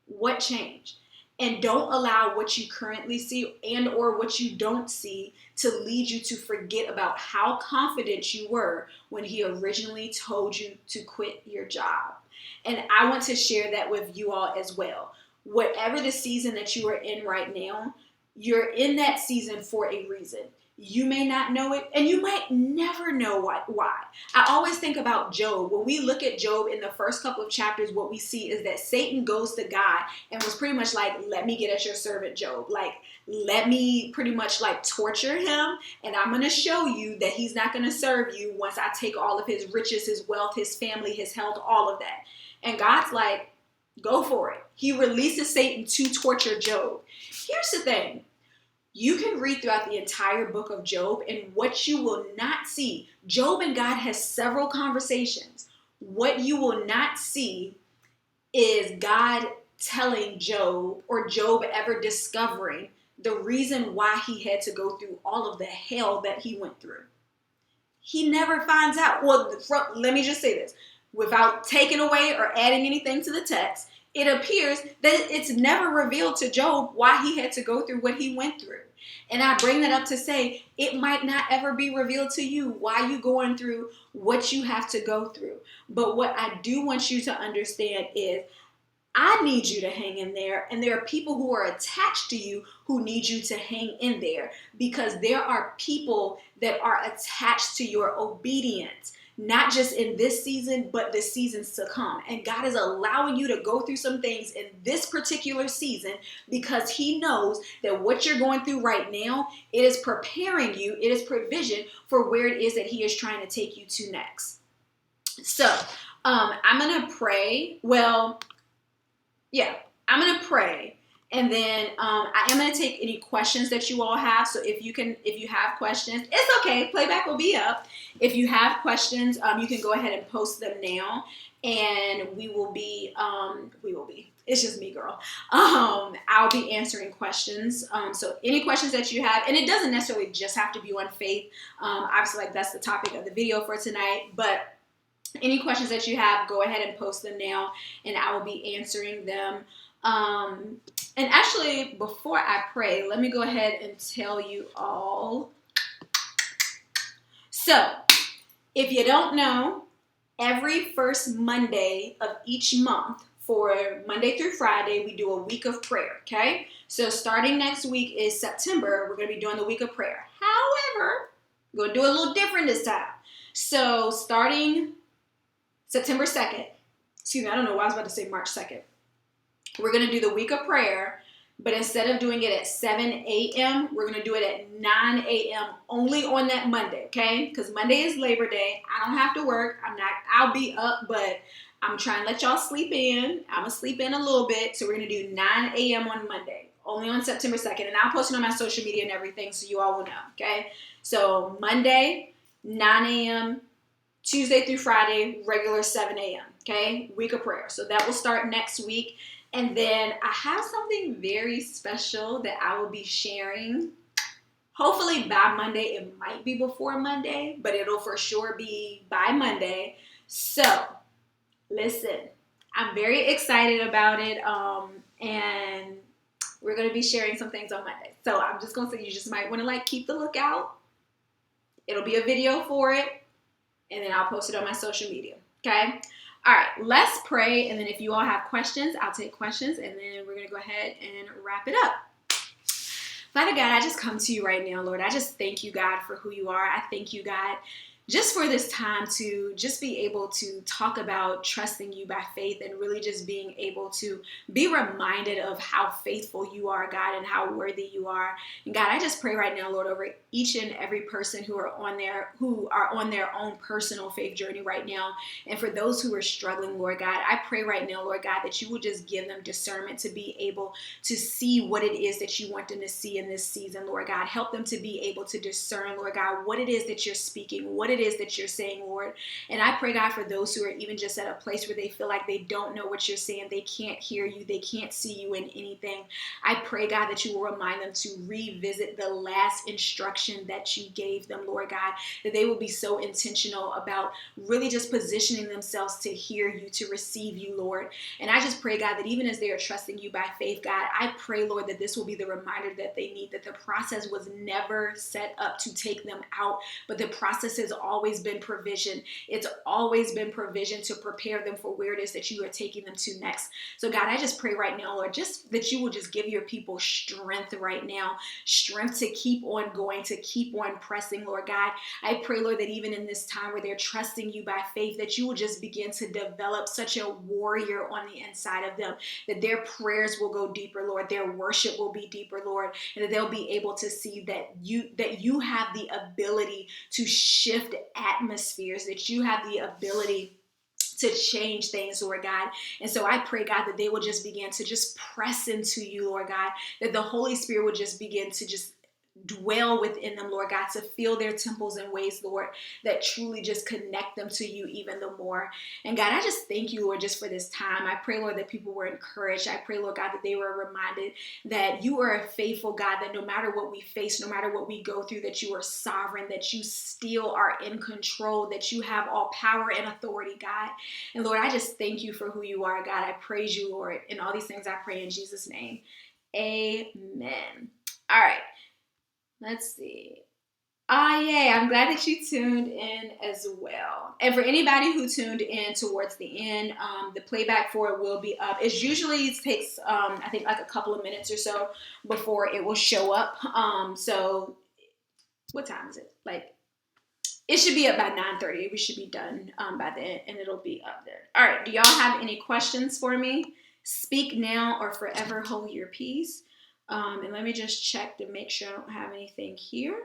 What changed? And don't allow what you currently see and or what you don't see to lead you to forget about how confident you were when he originally told you to quit your job. And I want to share that with you all as well. Whatever the season that you are in right now, you're in that season for a reason. You may not know it, and you might never know why. I always think about Job. When we look at Job in the first couple of chapters, what we see is that Satan goes to God and was pretty much like, let me get at your servant Job. Like, let me pretty much like torture him, and I'm going to show you that he's not going to serve you once I take all of his riches, his wealth, his family, his health, all of that. And God's like, go for it. He releases Satan to torture Job. Here's the thing. You can read throughout the entire book of Job, and what you will not see, Job and God has several conversations. What you will not see is God telling Job or Job ever discovering the reason why he had to go through all of the hell that he went through. he never finds out. Well, let me just say this. Without taking away or adding anything to the text, it appears that it's never revealed to Job why he had to go through what he went through. And I bring that up to say it might not ever be revealed to you why you're going through what you have to go through. But what I do want you to understand is I need you to hang in there, and there are people who are attached to you who need you to hang in there, because there are people that are attached to your obedience, not just in this season, but the seasons to come. And God is allowing you to go through some things in this particular season because he knows that what you're going through right now, it is preparing you, it is provision for where it is that he is trying to take you to next. So I'm going to pray. I'm going to pray, and then I am going to take any questions that you all have. So if you have questions, it's okay. Playback will be up. If you have questions, you can go ahead and post them now, and we will be, it's just me, girl. I'll be answering questions. So any questions that you have, and it doesn't necessarily just have to be on faith. Obviously, like that's the topic of the video for tonight, but any questions that you have, go ahead and post them now, and I will be answering them. And actually, before I pray, let me go ahead and tell you all. So, if you don't know, every first Monday of each month, for Monday through Friday, we do a week of prayer, okay? So starting next week is September, we're going to be doing the week of prayer. However, we're going to do it a little different this time. So starting September 2nd, I don't know why I was about to say March 2nd. We're going to do the week of prayer, but instead of doing it at 7 a.m., we're going to do it at 9 a.m. only on that Monday, okay? Because Monday is Labor Day. I don't have to work. I'll be up, but I'm trying to let y'all sleep in. I'm going to sleep in a little bit, so we're going to do 9 a.m. on Monday, only on September 2nd, and I'll post it on my social media and everything so you all will know, okay? So Monday, 9 a.m., Tuesday through Friday, regular 7 a.m., okay? Week of prayer. So that will start next week. And then I have something very special that I will be sharing. Hopefully by Monday. It might be before Monday, but it'll for sure be by Monday. So, listen, I'm very excited about it. And we're going to be sharing some things on Monday. So I'm just going to say you just might want to keep the lookout. It'll be a video for it. And then I'll post it on my social media, okay? All right, let's pray, and then if you all have questions, I'll take questions, and then we're going to go ahead and wrap it up. Father God, I just come to you right now, Lord. I just thank you, God, for who you are. I thank you, God, just for this time to just be able to talk about trusting you by faith and really just being able to be reminded of how faithful you are, God, and how worthy you are. And God, I just pray right now, Lord, over each and every person who are on their own personal faith journey right now. And for those who are struggling, Lord God, I pray right now, Lord God, that you will just give them discernment to be able to see what it is that you want them to see in this season, Lord God. Help them to be able to discern, Lord God, what it is that you're speaking, what it is that you're saying, Lord. And I pray, God, for those who are even just at a place where they feel like they don't know what you're saying, they can't hear you, they can't see you in anything. I pray, God, that you will remind them to revisit the last instruction that you gave them, Lord God, that they will be so intentional about really just positioning themselves to hear you, to receive you, Lord. And I just pray, God, that even as they are trusting you by faith, God, I pray, Lord, that this will be the reminder that they need, that the process was never set up to take them out, but the process has always been provision. It's always been provision to prepare them for where it is that you are taking them to next. So God, I just pray right now, Lord, just that you will just give your people strength right now, strength to keep on going, to keep on pressing, Lord God. I pray, Lord, that even in this time where they're trusting you by faith, that you will just begin to develop such a warrior on the inside of them, that their prayers will go deeper, Lord, their worship will be deeper, Lord, and that they'll be able to see that you have the ability to shift atmospheres, that you have the ability to change things, Lord God. And so I pray, God, that they will just begin to just press into you, Lord God, that the Holy Spirit will just begin to just dwell within them, Lord God, to fill their temples in ways, Lord, that truly just connect them to you even the more. And God, I just thank you, Lord, just for this time. I pray, Lord, that people were encouraged. I pray, Lord God, that they were reminded that you are a faithful God, that no matter what we face, no matter what we go through, that you are sovereign, that you still are in control, that you have all power and authority, God. And Lord, I just thank you for who you are, God. I praise you, Lord. And all these things I pray in Jesus' name. Amen. All right. Let's see. Yay. I'm glad that you tuned in as well. And for anybody who tuned in towards the end, the playback for it will be up. It usually takes, I think, like a couple of minutes or so before it will show up. So what time is it? Like, it should be up by 9:30. We should be done by then, and it'll be up there. All right. Do y'all have any questions for me? Speak now or forever hold your peace. And let me just check to make sure I don't have anything here.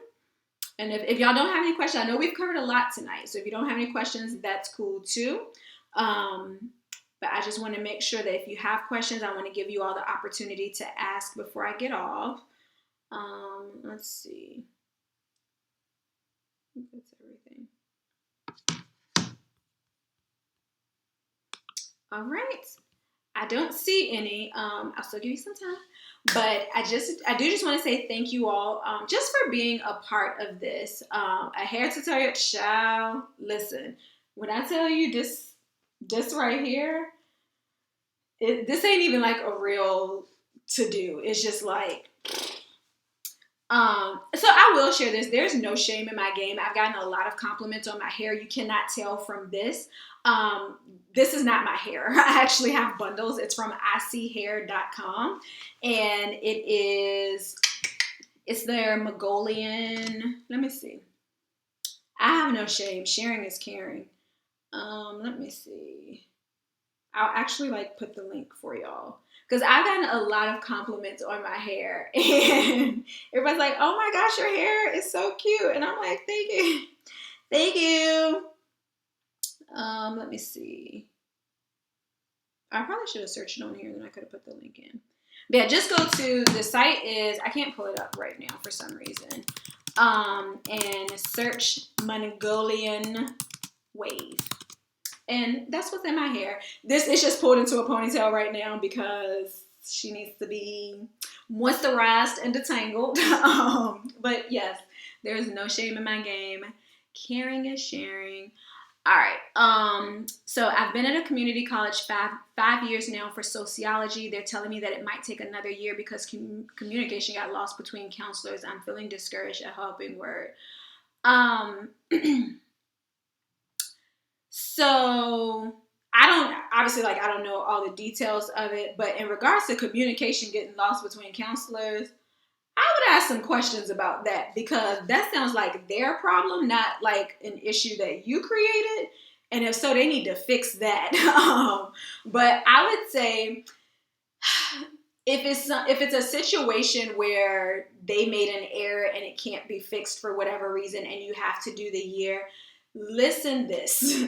And if y'all don't have any questions, I know we've covered a lot tonight. So if you don't have any questions, that's cool too. But I just want to make sure that if you have questions, I want to give you all the opportunity to ask before I get off. Let's see. I think that's everything. All right. I don't see any. I'll still give you some time. But I do just want to say thank you all just for being a part of this. A hair tutorial, child. Listen, when I tell you this right here, this ain't even like a real to do. It's just like, so I will share this. There's no shame in my game. I've gotten a lot of compliments on my hair. You cannot tell from this. This is not my hair. I actually have bundles. It's from iseehair.com, and it's their Mongolian. Let me see. I have no shame. Sharing is caring. Let me see. I'll actually put the link for y'all, because I've gotten a lot of compliments on my hair, and everybody's like, "Oh my gosh, your hair is so cute," and I'm like, "Thank you, thank you." Let me see. I probably should have searched it on here, then I could have put the link in. But yeah, just go to the site I can't pull it up right now for some reason. And search Mongolian wave. And that's what's in my hair. This is just pulled into a ponytail right now because she needs to be moisturized and detangled. But yes, there is no shame in my game. Caring is sharing. All right. So I've been at a community college five years now for sociology. They're telling me that it might take another year because communication got lost between counselors. I'm feeling discouraged. A helping word. So I don't know all the details of it, but in regards to communication getting lost between counselors, I would ask some questions about that, because that sounds like their problem, not like an issue that you created. And if so, they need to fix that. But I would say if it's a situation where they made an error and it can't be fixed for whatever reason and you have to do the year, listen this.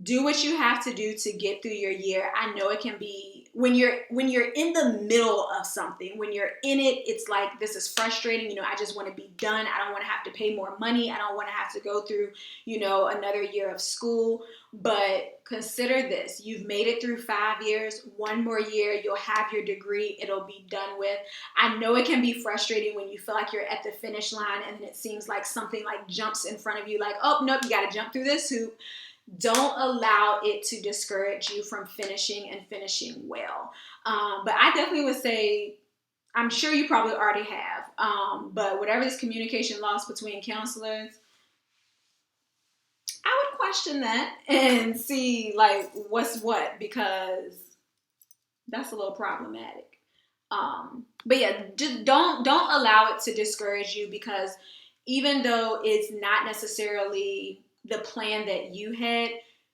Do what you have to do to get through your year. I know it can be when you're in the middle of something, when you're in it, it's like, this is frustrating. I just want to be done. I don't want to have to pay more money. I don't want to have to go through, another year of school. But consider this. You've made it through 5 years. One more year, you'll have your degree. It'll be done with. I know it can be frustrating when you feel like you're at the finish line and then it seems like something like jumps in front of you, like, oh, nope, you got to jump through this hoop. Don't allow it to discourage you from finishing well. But I definitely would say, I'm sure you probably already have, but whatever this communication loss between counselors, I would question that and see what's what, because that's a little problematic. But yeah, just don't allow it to discourage you, because even though it's not necessarily the plan that you had,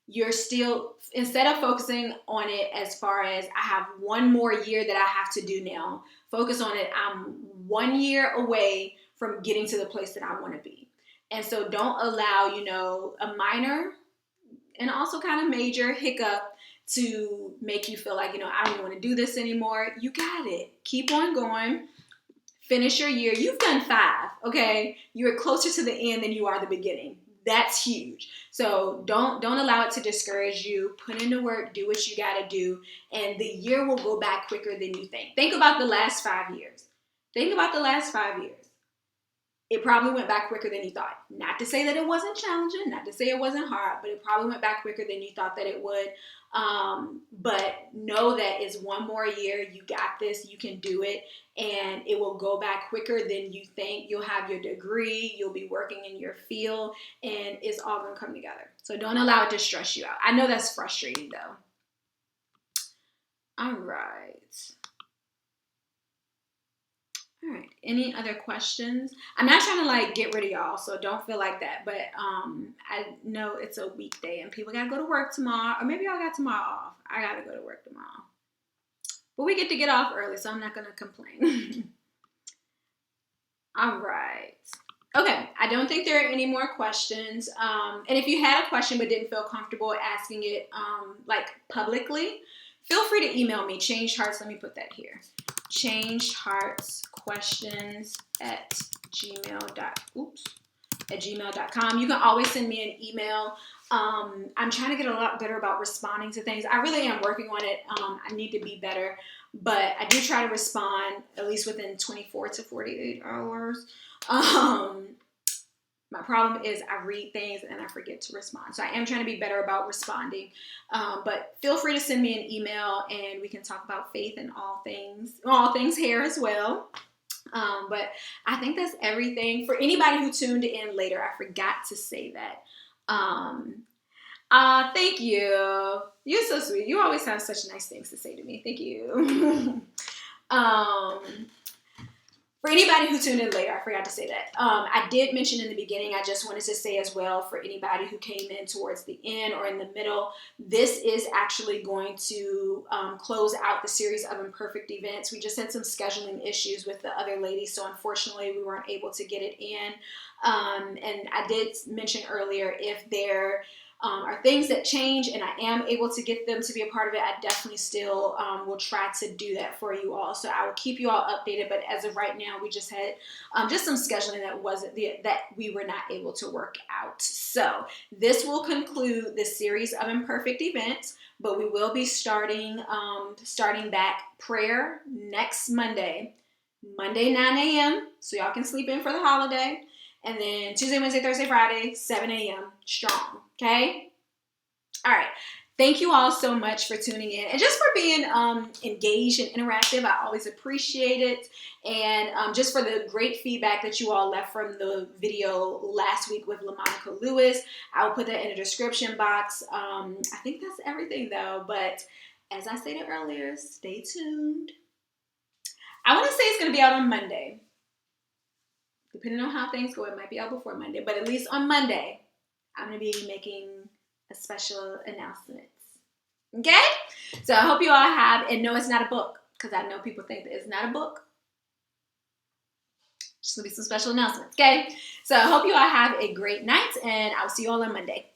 you're still, instead of focusing on it as far as I have one more year that I have to do now, focus on it. I'm 1 year away from getting to the place that I want to be. And so don't allow, a minor and also kind of major hiccup to make you feel like, I don't even want to do this anymore. You got it. Keep on going. finish your year. You've done 5, okay? You're closer to the end than you are the beginning. That's huge. So don't allow it to discourage you. Put in the work, do what you got to do, and the year will go back quicker than you think. Think about the last 5 years. Think about the last 5 years. It probably went back quicker than you thought. Not to say that it wasn't challenging, not to say it wasn't hard, but it probably went back quicker than you thought that it would. But know that it's one more year. You got this. You can do it. And it will go back quicker than you think. You'll have your degree. You'll be working in your field. And it's all going to come together. So don't allow it to stress you out. I know that's frustrating, though. All right. All right. Any other questions? I'm not trying to like get rid of y'all, so don't feel like that. But I know it's a weekday and people gotta go to work tomorrow, or maybe y'all got tomorrow off. I gotta go to work tomorrow, but we get to get off early, so I'm not gonna complain. All right. Okay. I don't think there are any more questions. And if you had a question but didn't feel comfortable asking it like publicly, feel free to email me. Changed Hearts. Let me put that here. changedheartsquestions at gmail.com. You can always send me an email. I'm trying to get a lot better about responding to things. I really am working on it. I need to be better, but I do try to respond at least within 24 to 48 hours. My problem is I read things and I forget to respond. So I am trying to be better about responding. But feel free to send me an email and we can talk about faith and all things hair as well. But I think that's everything. For anybody who tuned in later, I forgot to say that. Thank you. You're so sweet. You always have such nice things to say to me. Thank you. For anybody who tuned in later, I forgot to say that. I did mention in the beginning, I just wanted to say as well, for anybody who came in towards the end or in the middle, this is actually going to close out the series of Imperfect events. We just had some scheduling issues with the other ladies, so unfortunately we weren't able to get it in. And I did mention earlier, if there are things that change and I am able to get them to be a part of it, I definitely still will try to do that for you all. So I will keep you all updated, but as of right now, we just had just some scheduling that we were not able to work out. So this will conclude the series of Imperfect events, but we will be starting back prayer next Monday 9 a.m. so y'all can sleep in for the holiday. And then Tuesday, Wednesday, Thursday, Friday, 7 a.m. strong. Okay? All right. Thank you all so much for tuning in and just for being engaged and interactive. I always appreciate it. And just for the great feedback that you all left from the video last week with LaMonica Lewis. I will put that in the description box. I think that's everything though. But as I stated earlier, stay tuned. I want to say it's going to be out on Monday. Depending on how things go, it might be out before Monday. But at least on Monday, I'm going to be making a special announcements. Okay? So I hope you all have, and no, it's not a book, because I know people think that it's not a book. Just going to be some special announcements. Okay? So I hope you all have a great night, and I'll see you all on Monday.